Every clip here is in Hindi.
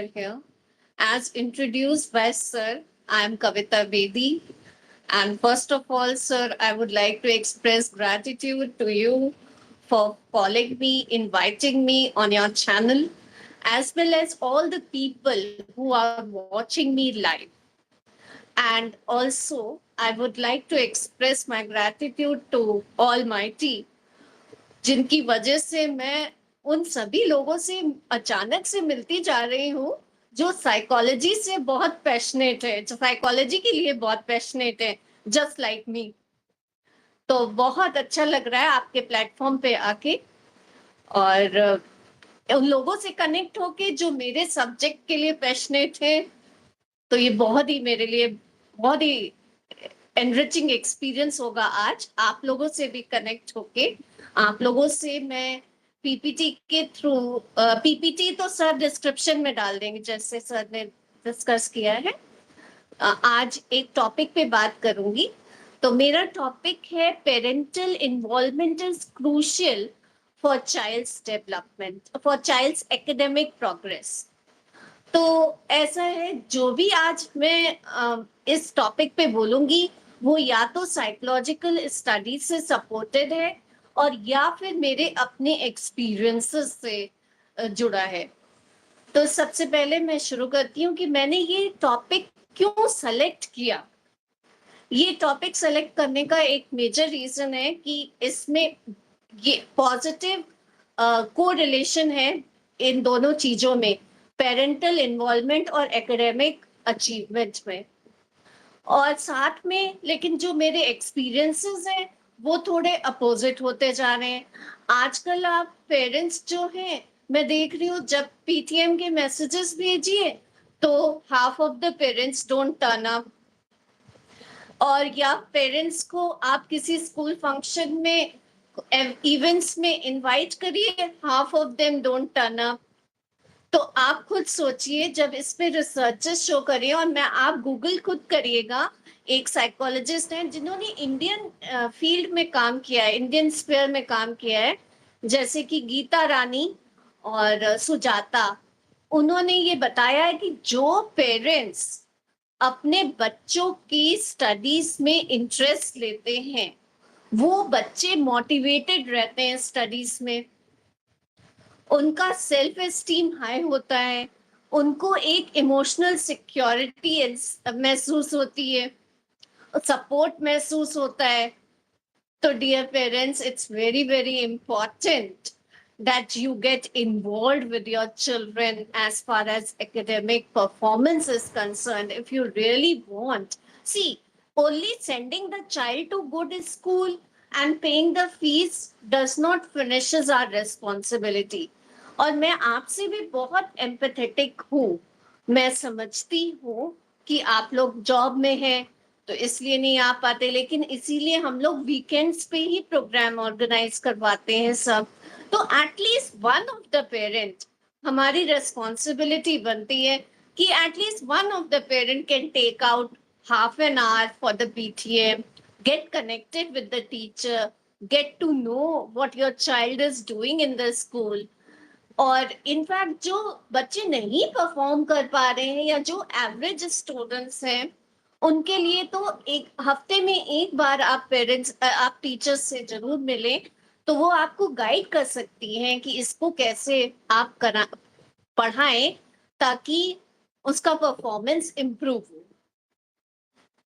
here. As introduced by Sir, I am Kavita Bedi. And first of all, Sir, I would like to express gratitude to you for calling me, inviting me on your channel, as well as all the people who are watching me live. And also, I would like to express my gratitude to Almighty, जिनकी वजह से मैं उन सभी लोगों से अचानक से मिलती जा रही हूँ जो साइकोलॉजी से बहुत पैशनेट है, जो साइकोलॉजी के लिए बहुत पैशनेट है, जस्ट लाइक मी। तो बहुत अच्छा लग रहा है आपके प्लेटफॉर्म पे आके और उन लोगों से कनेक्ट होके जो मेरे सब्जेक्ट के लिए पैशनेट है। तो ये बहुत ही मेरे लिए बहुत ही एनरिचिंग एक्सपीरियंस होगा आज आप लोगों से भी कनेक्ट होके। आप लोगों से मैं पीपीटी के थ्रू, पीपीटी तो सर डिस्क्रिप्शन में डाल देंगे जैसे सर ने डिस्कस किया है। आज एक टॉपिक पे बात करूंगी। तो मेरा टॉपिक है parental involvement is crucial for child's development, for child's academic progress. तो ऐसा है, जो भी आज मैं इस टॉपिक पे बोलूंगी वो या तो साइकोलॉजिकल स्टडीज से सपोर्टेड है और या फिर मेरे अपने एक्सपीरियंसेस से जुड़ा है। तो सबसे पहले मैं शुरू करती हूँ कि मैंने ये टॉपिक क्यों सेलेक्ट किया। ये टॉपिक सेलेक्ट करने का एक मेजर रीजन है कि इसमें ये पॉजिटिव कोरिलेशन है इन दोनों चीजों में, पेरेंटल इन्वॉल्वमेंट और एकेडमिक अचीवमेंट में। और साथ में लेकिन जो मेरे एक्सपीरियंसेस हैं वो थोड़े अपोजिट होते जा रहे हैं। आजकल आप पेरेंट्स जो हैं, मैं देख रही हूँ जब पीटीएम के मैसेजेस भेजिए तो half of the parents don't turn up, और या पेरेंट्स को आप किसी स्कूल फंक्शन में, इवेंट्स में इनवाइट करिए, half of them don't turn up. तो आप खुद सोचिए, जब इस पे रिसर्चेस शो करिए, और मैं आप गूगल खुद करिएगा, एक साइकोलॉजिस्ट हैं जिन्होंने इंडियन फील्ड में काम किया है, इंडियन स्फीयर में काम किया है, जैसे कि गीता रानी और सुजाता। उन्होंने ये बताया है कि जो पेरेंट्स अपने बच्चों की स्टडीज में इंटरेस्ट लेते हैं वो बच्चे मोटिवेटेड रहते हैं स्टडीज में, उनका सेल्फ एस्टीम हाई होता है, उनको एक इमोशनल सिक्योरिटी महसूस होती है, सपोर्ट महसूस होता है। तो dear parents, it's very very important that you get involved with your children as far as academic performance is concerned. If you really want, see, only sending the child to good school and paying the fees does not finishes our responsibility. और मैं आपसे भी बहुत एम्पैथेटिक हूँ, मैं समझती हूँ कि आप लोग जॉब में हैं तो इसलिए नहीं आ पाते, लेकिन इसीलिए हम लोग वीकेंड्स पे ही प्रोग्राम ऑर्गेनाइज करवाते हैं सब। तो at least one of the parent, हमारी रेस्पॉन्सिबिलिटी बनती है कि at least one of the parent can take out half an hour for the PTA, get connected with the teacher, get to know what your child is doing in the school. और इनफैक्ट जो बच्चे नहीं परफॉर्म कर पा रहे हैं या जो एवरेज स्टूडेंट्स हैं उनके लिए तो एक हफ्ते में एक बार आप पेरेंट्स, आप टीचर्स से जरूर मिलें, तो वो आपको गाइड कर सकती हैं कि इसको कैसे आप पढ़ाएं ताकि उसका परफॉर्मेंस इम्प्रूव हो।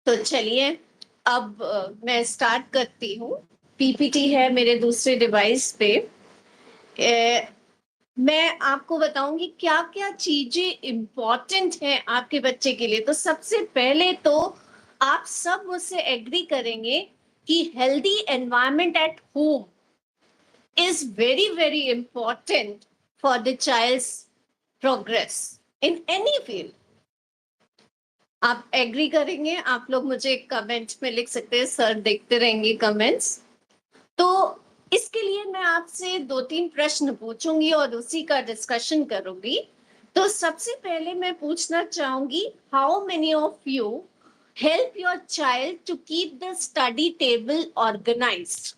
तो चलिए अब मैं स्टार्ट करती हूँ। पीपीटी है मेरे दूसरे डिवाइस पे। मैं आपको बताऊंगी क्या क्या चीजें इंपॉर्टेंट हैं आपके बच्चे के लिए। तो सबसे पहले तो आप सब मुझसे एग्री करेंगे कि healthy environment at home is very very important for the child's progress in any field. आप एग्री करेंगे, आप लोग मुझे कमेंट में लिख सकते हैं, सर देखते रहेंगे कमेंट्स। तो इसके लिए मैं आपसे 2-3 प्रश्न पूछूंगी और उसी का डिस्कशन करूंगी। तो सबसे पहले मैं पूछना चाहूंगी, how many of you help your child to keep the study table organised?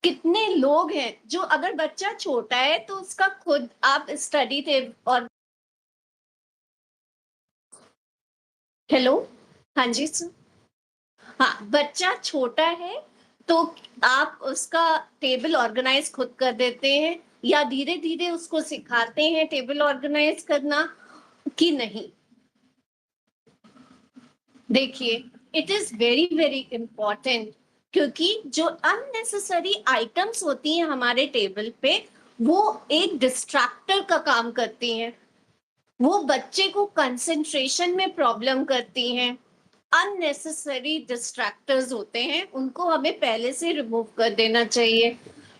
कितने लोग हैं जो, अगर बच्चा छोटा है तो उसका खुद आप स्टडी टेबल और हेलो। हाँ जी सर। हाँ, बच्चा छोटा है तो आप उसका टेबल ऑर्गेनाइज खुद कर देते हैं या धीरे-धीरे उसको सिखाते हैं टेबल ऑर्गेनाइज करना कि नहीं? देखिए, it is very very important, क्योंकि जो अननेसेसरी आइटम्स होती हैं हमारे टेबल पे, वो एक डिस्ट्रैक्टर का काम करती हैं। वो बच्चे को कंसंट्रेशन में प्रॉब्लम करती हैं। अननेसेसरी डिस्ट्रैक्टर्स होते हैं, उनको हमें पहले से रिमूव कर देना चाहिए,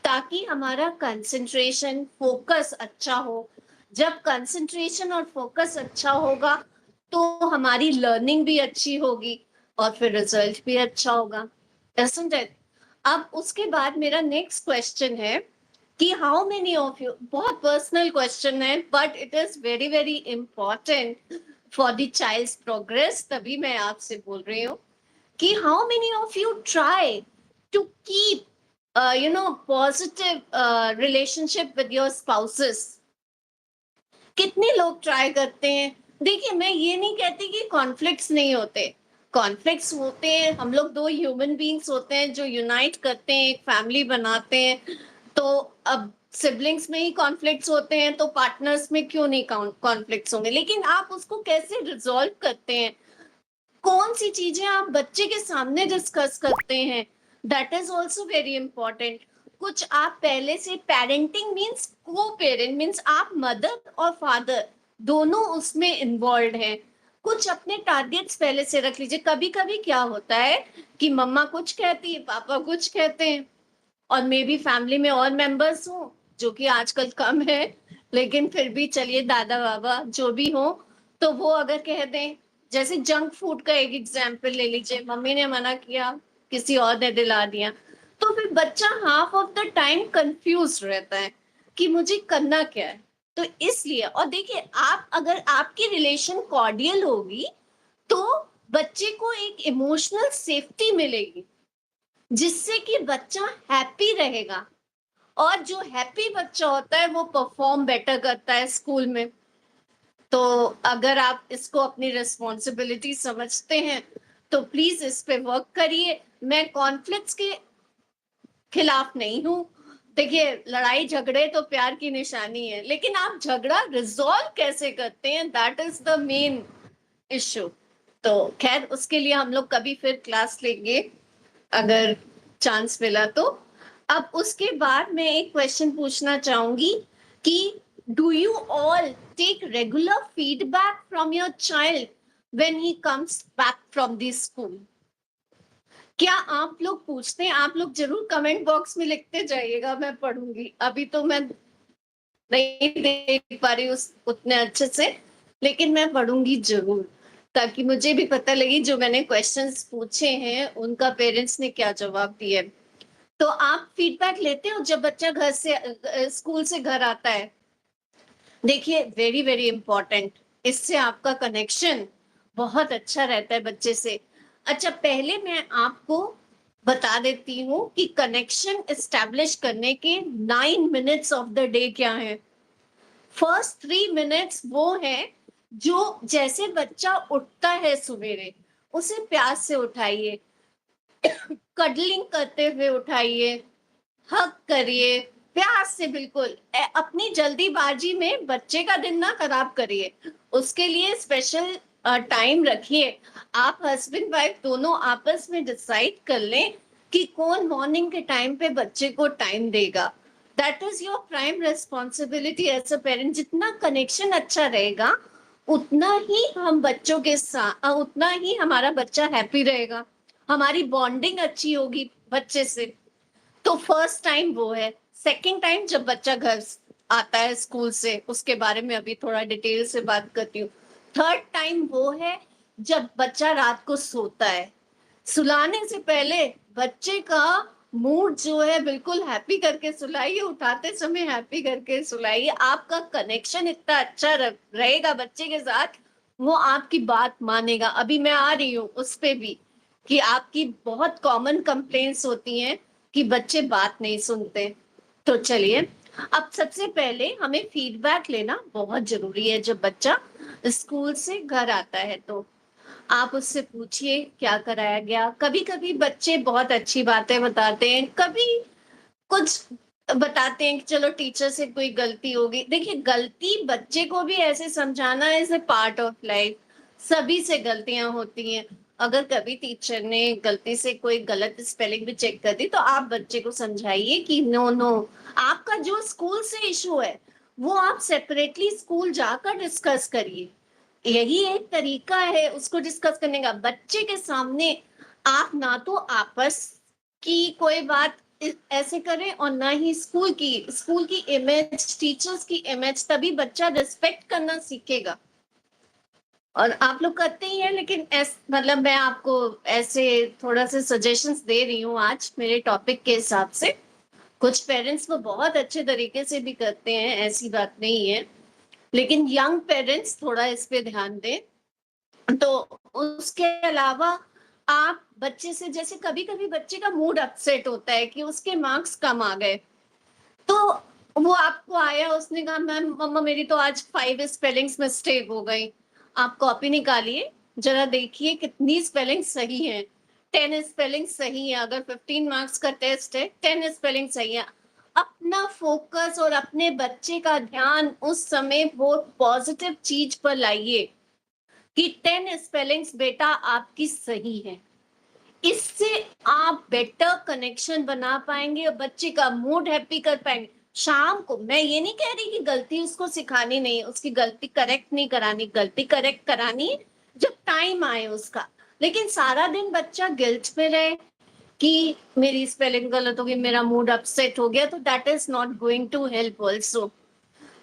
ताकि हमारा कंसंट्रेशन, फोकस अच्छा हो। जब कंसंट्रेशन और फोकस अच्छा होगा, तो हमारी लर्निंग भी अच्छी होगी और फिर रिजल्ट भी अच्छा होगा। Isn't it? अब उसके बाद मेरा नेक्स्ट क्वेश्चन है कि हाउ मेनी ऑफ यू, बहुत पर्सनल क्वेश्चन है but it is very very important for the child's progress, तभी मैं आपसे बोल रही हूँ कि how many of you try to keep positive relationship with your spouses. कितने लोग ट्राई करते हैं? देखिए, मैं ये नहीं कहती कि कॉन्फ्लिक्ट्स नहीं होते, कॉन्फ्लिक्ट्स होते हैं। हम लोग दो ह्यूमन बीइंग्स होते हैं जो यूनाइट करते हैं, एक फैमिली बनाते हैं। तो अब सिबलिंग्स में ही कॉन्फ्लिक्ट्स होते हैं, तो पार्टनर्स में क्यों नहीं कॉन्फ्लिक्ट्स होंगे? लेकिन आप उसको कैसे रिजॉल्व करते हैं, कौन सी चीजें आप बच्चे के सामने डिस्कस करते हैं, that is also very important. कुछ आप पहले से, पेरेंटिंग मीन्स को पेरेंट मीन्स आप मदर और फादर दोनों उसमें इन्वॉल्व हैं। कुछ अपने टारगेट्स पहले से रख लीजिए। कभी कभी क्या होता है कि मम्मा कुछ कहती है, पापा कुछ कहते हैं, और मे बी फैमिली में और मेंबर्स हो जो कि आजकल कम है, लेकिन फिर भी चलिए दादा बाबा जो भी हो, तो वो अगर कह दें, जैसे जंक फूड का एक एग्जांपल ले लीजिए, मम्मी ने मना किया, किसी और ने दिला दिया, तो फिर बच्चा half of the time confuse रहता है कि मुझे करना क्या है। तो इसलिए, और देखिए, आप अगर आपकी रिलेशन कॉर्डियल होगी, तो बच्चे को एक इमोशनल सेफ्टी मिलेगी, जिससे कि बच्चा हैप्पी रहेगा। और जो हैप्पी बच्चा होता है वो परफॉर्म बेटर करता है स्कूल में। तो अगर आप इसको अपनी रिस्पॉन्सिबिलिटी समझते हैं, तो प्लीज इस पे वर्क करिए। मैं कॉन्फ्लिक्ट्स के खिलाफ नहीं हूँ। देखिए, लड़ाई झगड़े तो प्यार की निशानी है, लेकिन आप झगड़ा रिजॉल्व कैसे करते हैं, that is the main issue. तो खैर, उसके लिए हम लोग कभी फिर क्लास लेंगे, अगर चांस मिला तो। अब उसके बाद मैं एक क्वेश्चन पूछना चाहूंगी कि do you all take regular feedback from your child when he comes back from the school? क्या आप लोग पूछते हैं? आप लोग जरूर कमेंट बॉक्स में लिखते जाइएगा, मैं पढ़ूंगी। अभी तो मैं नहीं देख पा रही उस उतने अच्छे से, लेकिन मैं पढ़ूंगी जरूर, ताकि मुझे भी पता लगे जो मैंने क्वेश्चंस पूछे हैं उनका पेरेंट्स ने क्या जवाब दिए। तो आप फीडबैक लेते हो जब बच्चा घर से स्कूल से घर आता है? देखिए, वेरी वेरी इंपॉर्टेंट, इससे आपका कनेक्शन बहुत अच्छा रहता है बच्चे से। अच्छा, पहले मैं आपको बता देती हूँ कि कनेक्शन एस्टेब्लिश करने के 9 मिनट्स ऑफ द डे क्या है। फर्स्ट 3 मिनट्स वो है, जो जैसे बच्चा उठता है सवेरे, उसे प्यार से उठाइए, कडलिंग करते हुए उठाइए, हक करिए, प्यार से बिल्कुल। अपनी जल्दीबाजी में बच्चे का दिन ना खराब करिए, उसके लिए स्पेशल टाइम रखिए। आप हस्बैंड वाइफ दोनों आपस में डिसाइड कर लें कि कौन मॉर्निंग के टाइम पे बच्चे को टाइम देगा। That is your prime responsibility as a parent. जितना कनेक्शन अच्छा रहेगा, उतना ही हम बच्चों के साथ, उतना ही हमारा बच्चा हैप्पी रहेगा, हमारी बॉन्डिंग अच्छी होगी बच्चे से। तो फर्स्ट टाइम वो है। सेकंड टाइम जब बच्चा घर आता है स्कूल से, उसके बारे में अभी थोड़ा डिटेल से बात करती हूँ। थर्ड टाइम वो है जब बच्चा रात को सोता है। सुलाने से पहले बच्चे का मूड जो है बिल्कुल हैप्पी करके सुलाइए, उठाते समय हैप्पी करके सुलाइए। आपका कनेक्शन इतना अच्छा रहेगा बच्चे के साथ, वो आपकी बात मानेगा। अभी मैं आ रही हूँ उस पे भी, कि आपकी बहुत कॉमन कंप्लेंट्स होती हैं कि बच्चे बात नहीं सुनते। तो चलिए, अब सबसे पहले हमें फीडबैक लेना बहुत जरूरी है जब बच्चा स्कूल से घर आता है। तो आप उससे पूछिए क्या कराया गया। कभी कभी बच्चे बहुत अच्छी बातें बताते हैं, कभी कुछ बताते हैं कि चलो टीचर से कोई गलती होगी। देखिए, गलती बच्चे को भी ऐसे समझाना is a part of life. सभी से गलतियां होती हैं। अगर कभी टीचर ने गलती से कोई गलत स्पेलिंग भी चेक कर दी तो आप बच्चे को समझाइए कि नो नो, आपका जो स्कूल से इशू है वो आप सेपरेटली स्कूल जाकर डिस्कस करिए। यही एक तरीका है उसको डिस्कस करने का। बच्चे के सामने आप ना तो आपस की कोई बात ऐसे करें और ना ही स्कूल की इमेज, टीचर्स की इमेज, तभी बच्चा रिस्पेक्ट करना सीखेगा। और आप लोग करते ही हैं, लेकिन मतलब मैं आपको ऐसे थोड़ा सा सजेशंस दे रही हूँ आज मेरे टॉपिक के हिसाब से। कुछ पेरेंट्स वो बहुत अच्छे तरीके से भी करते हैं, ऐसी बात नहीं है, लेकिन यंग पेरेंट्स थोड़ा इस पे ध्यान दें। तो उसके अलावा आप बच्चे से, जैसे कभी कभी बच्चे का मूड अपसेट होता है कि उसके मार्क्स कम आ गए, तो वो आपको आया, उसने कहा मैम मम्मा मेरी तो आज 5 स्पेलिंग्स मिस्टेक हो गई। आप कॉपी निकालिए, जरा देखिए कितनी स्पेलिंग सही है। 10 स्पेलिंग सही है। अगर 15 मार्क्स का टेस्ट है, 10 स्पेलिंग सही है। अपना फोकस और अपने बच्चे का ध्यान उस समय वो पॉजिटिव चीज पर लाइए कि 10 स्पेलिंग्स बेटा आपकी सही है। इससे आप बेटर कनेक्शन बना पाएंगे और बच्चे का मूड हैप्पी कर पाएंगे। शाम को मैं ये नहीं कह रही कि गलती उसको सिखानी नहीं, उसकी गलती करेक्ट नहीं करानी, गलती करेक्ट करानी जब टाइम आए उसका। लेकिन सारा दिन बच्चा गिल्ट में रहे कि मेरी स्पेलिंग गलत हो गई, मेरा मूड अपसेट हो गया, तो that is not going to help also.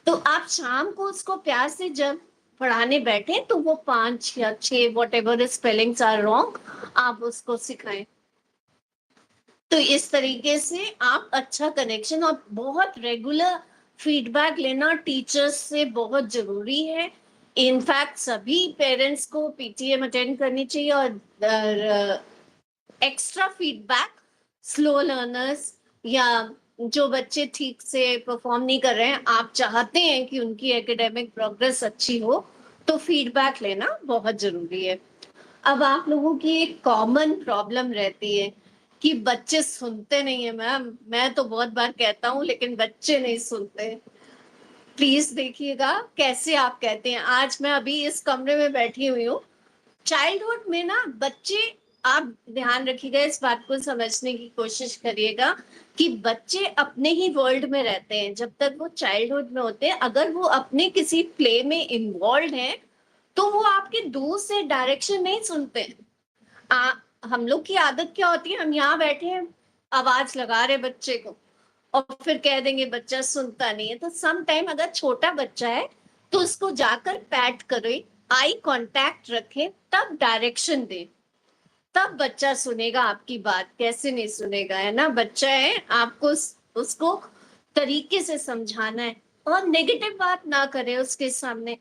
तो आप शाम को उसको प्यार से जब पढ़ाने बैठे तो वो 5 या 6 whatever spellings are wrong, आप उसको सिखाएं। तो इस तरीके से आप अच्छा कनेक्शन, और बहुत रेगुलर फीडबैक लेना टीचर्स से बहुत जरूरी है। इनफैक्ट सभी पेरेंट्स को पीटीएम अटेंड करनी चाहिए, और एक्स्ट्रा फीडबैक स्लो लर्नर्स या जो बच्चे ठीक से परफॉर्म नहीं कर रहे हैं, आप चाहते हैं कि उनकी एकेडमिक प्रोग्रेस अच्छी हो, तो फीडबैक लेना बहुत जरूरी है। अब आप लोगों की एक कॉमन प्रॉब्लम रहती है कि बच्चे सुनते नहीं है मैम। मैं तो बहुत बार कहता हूँ लेकिन बच्चे नहीं सुनते। प्लीज देखिएगा कैसे आप कहते हैं। आज मैं अभी इस कमरे में बैठी हुई हूँ। चाइल्डहुड में ना बच्चे, आप ध्यान रखिएगा, इस बात को समझने की कोशिश करिएगा कि बच्चे अपने ही वर्ल्ड में रहते हैं जब तक वो चाइल्डहुड में होते हैं। अगर वो अपने किसी प्ले में इन्वॉल्व हैं तो वो आपके दूर से डायरेक्शन नहीं सुनते हैं। हम लोग की आदत क्या होती है, हम यहाँ बैठे हैं, आवाज लगा रहे बच्चे को और फिर कह देंगे बच्चा सुनता नहीं है। तो सम टाइम अगर छोटा बच्चा है तो उसको जाकर पैट करे, आई कांटेक्ट रखे, तब डायरेक्शन दे, तब बच्चा सुनेगा आपकी बात। कैसे नहीं सुनेगा, है ना? बच्चा है, आपको उसको तरीके से समझाना है और नेगेटिव बात ना करें उसके सामने।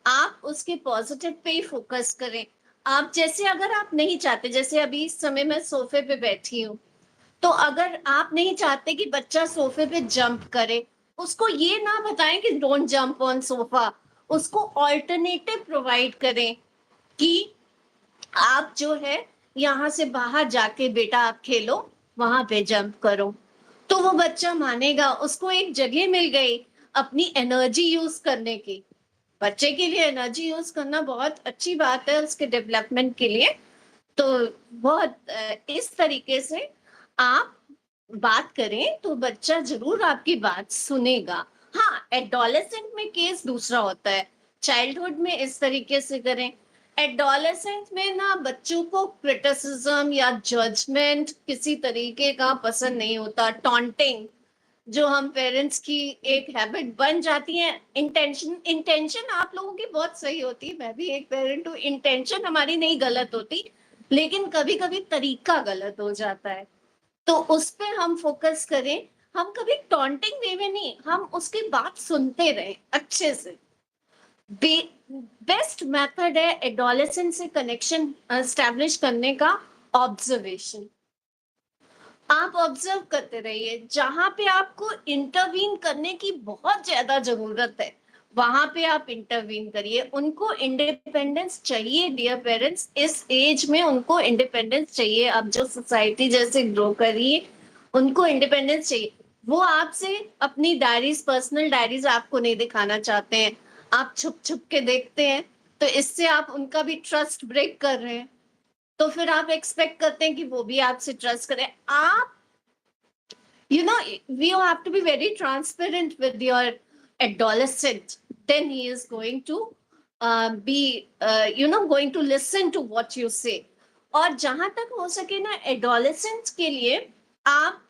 आप उसके पॉजिटिव पे ही फोकस करें। आप जैसे, अगर आप नहीं चाहते, जैसे अभी इस समय मैं सोफे पे बैठी हूँ, तो अगर आप नहीं चाहते कि बच्चा सोफे पे जंप करे, उसको ये ना बताएं कि डोंट जंप ऑन सोफा। उसको ऑल्टरनेटिव प्रोवाइड करें कि आप जो है यहाँ से बाहर जाके बेटा आप खेलो, वहां पे जंप करो। तो वो बच्चा मानेगा, उसको एक जगह मिल गई अपनी एनर्जी यूज करने की। बच्चे के लिए एनर्जी यूज करना बहुत अच्छी बात है उसके डेवलपमेंट के लिए। तो बहुत इस तरीके से आप बात करें तो बच्चा जरूर आपकी बात सुनेगा। हाँ, एडोलेसेंट में केस दूसरा होता है। चाइल्डहुड में इस तरीके से करें। एडोलेसेंट में ना बच्चों को क्रिटिसिज्म या जजमेंट किसी तरीके का पसंद नहीं होता। टॉन्टिंग जो हम पेरेंट्स की एक हैबिट बन जाती है। इंटेंशन आप लोगों की बहुत सही होती है, मैं भी एक पेरेंट हूँ, इंटेंशन हमारी नहीं गलत होती, लेकिन कभी कभी तरीका गलत हो जाता है। तो उस पे हम फोकस करें। हम कभी टॉन्टिंग वे में नहीं, हम उसकी बात सुनते रहे अच्छे से। बेस्ट मेथड है एडोलेसेंट से कनेक्शन एस्टेब्लिश करने का, ऑब्जर्वेशन। आप ऑब्जर्व करते रहिए। जहां पे आपको इंटरवीन करने की बहुत ज्यादा जरूरत है वहां पे आप इंटरवीन करिए। उनको इंडिपेंडेंस चाहिए डियर पेरेंट्स, इस एज में उनको इंडिपेंडेंस चाहिए। अब जो सोसाइटी जैसे ग्रो करिए, उनको इंडिपेंडेंस चाहिए। वो आपसे अपनी डायरीज, पर्सनल डायरीज आपको नहीं दिखाना चाहते हैं, आप छुप छुप के देखते हैं, तो इससे आप उनका भी ट्रस्ट ब्रेक कर रहे हैं। तो फिर आप एक्सपेक्ट करते हैं कि वो भी आपसे ट्रस्ट करें। आप you know we have to be very transparent with your adolescent, then he is going to be going to listen to what you say. और जहां तक हो सके ना एडोलेसेंट्स के लिए आप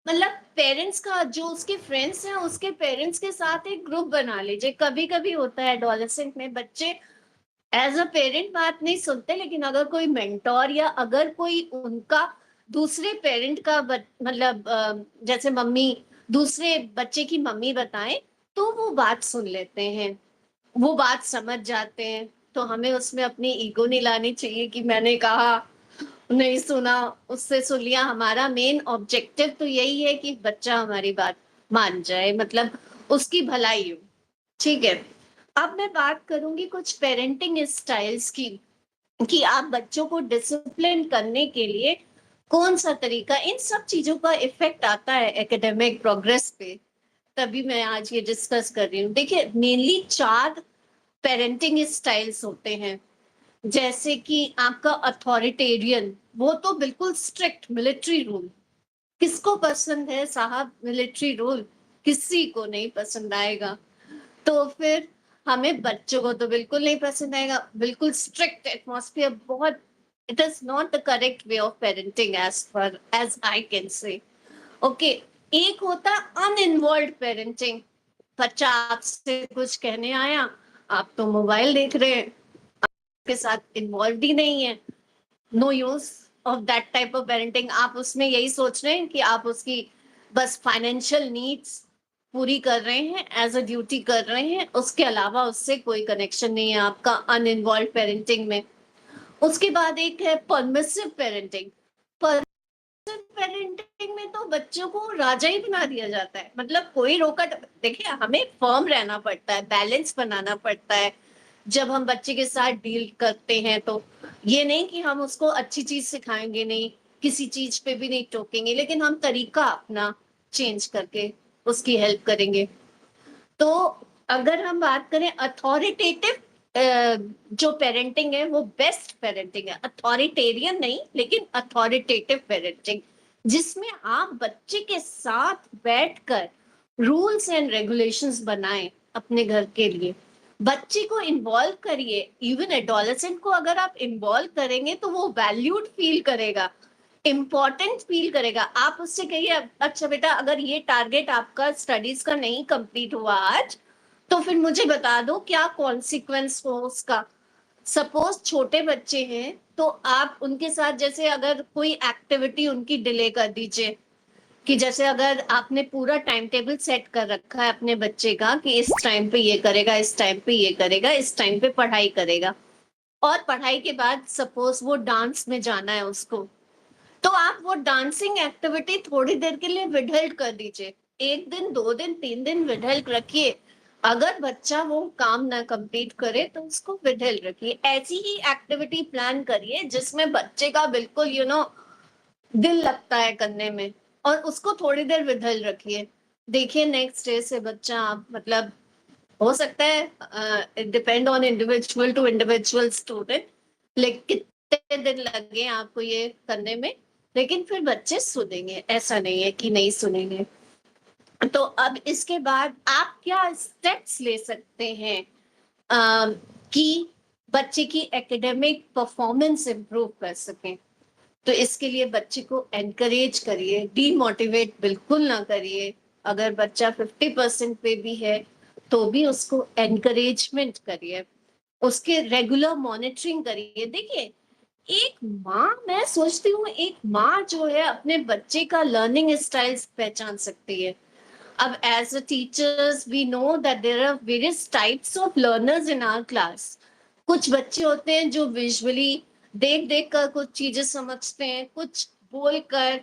मतलब पेरेंट्स का जो उसके फ्रेंड्स हैं उसके पेरेंट्स के साथ एक ग्रुप बना लीजिए। कभी कभी होता है एडोलेसेंट में बच्चे एज अ पेरेंट बात नहीं सुनते, लेकिन अगर कोई मेंटोर या अगर कोई उनका दूसरे पेरेंट का मतलब जैसे मम्मी दूसरे बच्चे की मम्मी बताएं, तो वो बात सुन लेते हैं, वो बात समझ जाते हैं। तो हमें उसमें अपनी ईगो नहीं लानी चाहिए कि मैंने कहा, नहीं सुना, उससे सुन लिया। हमारा मेन ऑब्जेक्टिव तो यही है कि बच्चा हमारी बात मान जाए, मतलब उसकी भलाई हो। ठीक है, अब मैं बात करूंगी कुछ पेरेंटिंग स्टाइल्स की, कि आप बच्चों को डिसिप्लिन करने के लिए कौन सा तरीका, इन सब चीजों का इफेक्ट आता है एकेडमिक प्रोग्रेस पे, तभी मैं आज ये डिस्कस कर रही हूँ। देखिए मेनली 4 पेरेंटिंग स्टाइल्स होते हैं। जैसे कि आपका अथॉरिटेरियन, वो तो बिल्कुल स्ट्रिक्ट मिलिट्री रूल। किसको पसंद है साहब मिलिट्री रूल? किसी को नहीं पसंद आएगा। तो फिर हमें बच्चों को तो बिल्कुल नहीं पसंद आएगा, बिल्कुल स्ट्रिक्ट एटमॉस्फेयर, बहुत it is not the correct way of parenting as far as I can say. Okay, एक होता अनइन्वॉल्व पेरेंटिंग। बच्चा आपसे कुछ कहने आया, आप तो मोबाइल देख रहे हैं, के साथ इन्वॉल्व ही नहीं है। No use of that type of parenting. आप उसमें यही सोच रहे हैं कि आप उसकी बस फाइनेंशियल नीड्स पूरी कर रहे हैं, एज अ ड्यूटी कर रहे हैं, उसके अलावा उससे कोई कनेक्शन नहीं है आपका अनइन्वॉल्व पेरेंटिंग में। उसके बाद एक है परमिसिव पेरेंटिंग। पेरेंटिंग में तो बच्चों को राजा ही बना दिया जाता है, मतलब कोई रोका। देखिए हमें फर्म रहना पड़ता है, बैलेंस बनाना पड़ता है जब हम बच्चे के साथ डील करते हैं। तो ये नहीं कि हम उसको अच्छी चीज सिखाएंगे नहीं, किसी चीज पे भी नहीं टोकेंगे, लेकिन हम तरीका अपना चेंज करके उसकी हेल्प करेंगे। तो अगर हम बात करें अथॉरिटेटिव, जो पेरेंटिंग है वो बेस्ट पेरेंटिंग है। अथॉरिटेरियन नहीं, लेकिन अथॉरिटेटिव पेरेंटिंग, जिसमें आप बच्चे के साथ बैठकर रूल्स एंड रेगुलेशंस बनाएं अपने घर के लिए। बच्चे को इन्वॉल्व करिए। इवन एडोलेसेंट को अगर आप इन्वॉल्व करेंगे तो वो वैल्यूड फील करेगा, इम्पोर्टेंट फील करेगा। आप उससे कहिए, अच्छा बेटा अगर ये टारगेट आपका स्टडीज का नहीं कंप्लीट हुआ आज, तो फिर मुझे बता दो क्या कॉन्सिक्वेंस हो उसका। सपोज छोटे बच्चे हैं तो आप उनके साथ जैसे अगर कोई एक्टिविटी उनकी डिले कर दीजिए, कि जैसे अगर आपने पूरा टाइम टेबल सेट कर रखा है अपने बच्चे का कि इस टाइम पे ये करेगा, इस टाइम पे ये करेगा, इस टाइम पे पढ़ाई करेगा, और पढ़ाई के बाद सपोज वो डांस में जाना है उसको, तो आप वो डांसिंग एक्टिविटी थोड़ी देर के लिए विडल्ड कर दीजिए। 1 दिन 2 दिन 3 दिन विडल्ड रखिए। अगर बच्चा वो काम ना कंप्लीट करे तो उसको विडल्ड रखिए। ऐसी ही एक्टिविटी प्लान करिए जिसमें बच्चे का बिल्कुल दिल लगता है करने में, और उसको थोड़ी देर विडल्ड रखिए। देखिए नेक्स्ट डे से बच्चा आप मतलब, हो सकता है it depend on individual to individual student, लेकिन कितने दिन लगे आपको ये करने में, लेकिन फिर बच्चे सुनेंगे, ऐसा नहीं है कि नहीं सुनेंगे। तो अब इसके बाद आप क्या स्टेप्स ले सकते हैं कि बच्चे की एकेडमिक परफॉर्मेंस इंप्रूव कर सकें। तो इसके लिए बच्चे को एनकरेज करिए, डीमोटिवेट बिल्कुल ना करिए। अगर बच्चा 50% पे भी है तो भी उसको एनकरेजमेंट करिए, उसके रेगुलर मॉनिटरिंग करिए। देखिए एक माँ, मैं सोचती हूँ एक माँ जो है अपने बच्चे का लर्निंग स्टाइल्स पहचान सकती है। अब as a teachers we know that there are various types of learners in our class. कुछ बच्चे होते हैं जो विजुअली देख देख कर कुछ चीजें समझते हैं, कुछ बोल कर,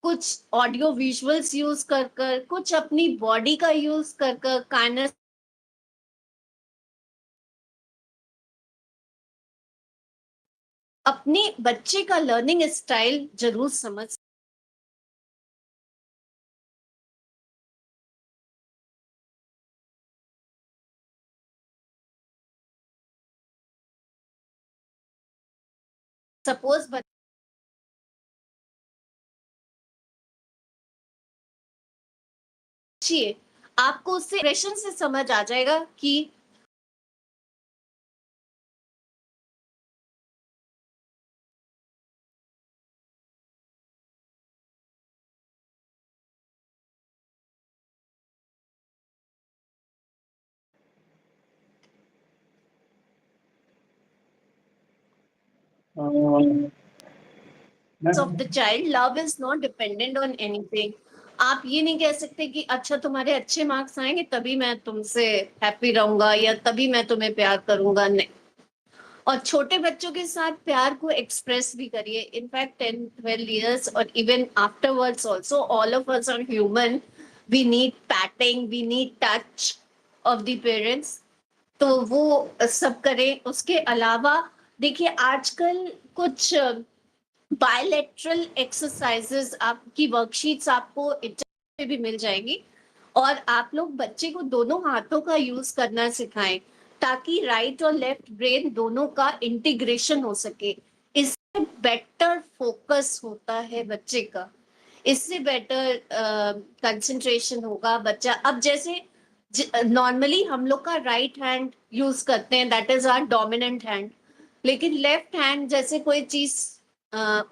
कुछ ऑडियो विजुअल्स यूज कर कर, कुछ अपनी बॉडी का यूज कर कर, अपने बच्चे का लर्निंग स्टाइल जरूर समझ। सपोज बच्चे, आपको उससे एक्सप्रेशन से समझ आ जाएगा कि of the child, love is not dependent on anything. आप ये नहीं कह सकते कि अच्छा तुम्हारे अच्छे मार्क्स आएंगे तभी मैं तुमसे हैप्पी रहूंगा या तभी मैं तुम्हें प्यार करूंगा, नहीं। और छोटे बच्चों के साथ प्यार को एक्सप्रेस भी करिए। इनफैक्ट 10-12 years और even afterwards also, all of us are human, we need patting, we need touch of the parents. तो वो सब करें। उसके अलावा देखिए आजकल कुछ बायलैटरल एक्सरसाइजेस आपकी वर्कशीट्स आपको पे भी मिल जाएंगी, और आप लोग बच्चे को दोनों हाथों का यूज करना सिखाएं ताकि राइट और लेफ्ट ब्रेन दोनों का इंटीग्रेशन हो सके। इससे बेटर फोकस होता है बच्चे का, इससे बेटर कंसंट्रेशन होगा बच्चा। अब जैसे नॉर्मली हम लोग का राइट हैंड यूज करते हैं, that is our dominant hand, लेकिन लेफ्ट हैंड जैसे कोई चीज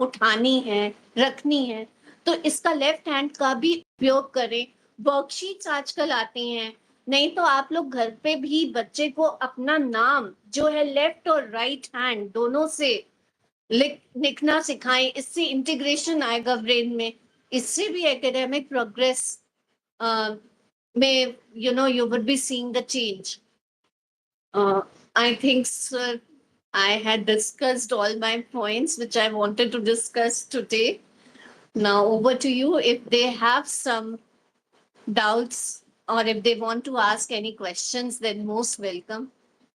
उठानी है, रखनी है, तो इसका लेफ्ट हैंड का भी उपयोग करें। वर्कशीट्स आजकल आती हैं, नहीं तो आप लोग घर पे भी बच्चे को अपना नाम जो है लेफ्ट और राइट हैंड दोनों से लिखना सिखाएं। इससे इंटीग्रेशन आएगा ब्रेन में, इससे भी एकेडमिक प्रोग्रेस में you would be seeing the change. I think, sir, I had discussed all my points which I wanted to discuss today. Now over to you if they have some doubts or if they want to ask any questions, then most welcome.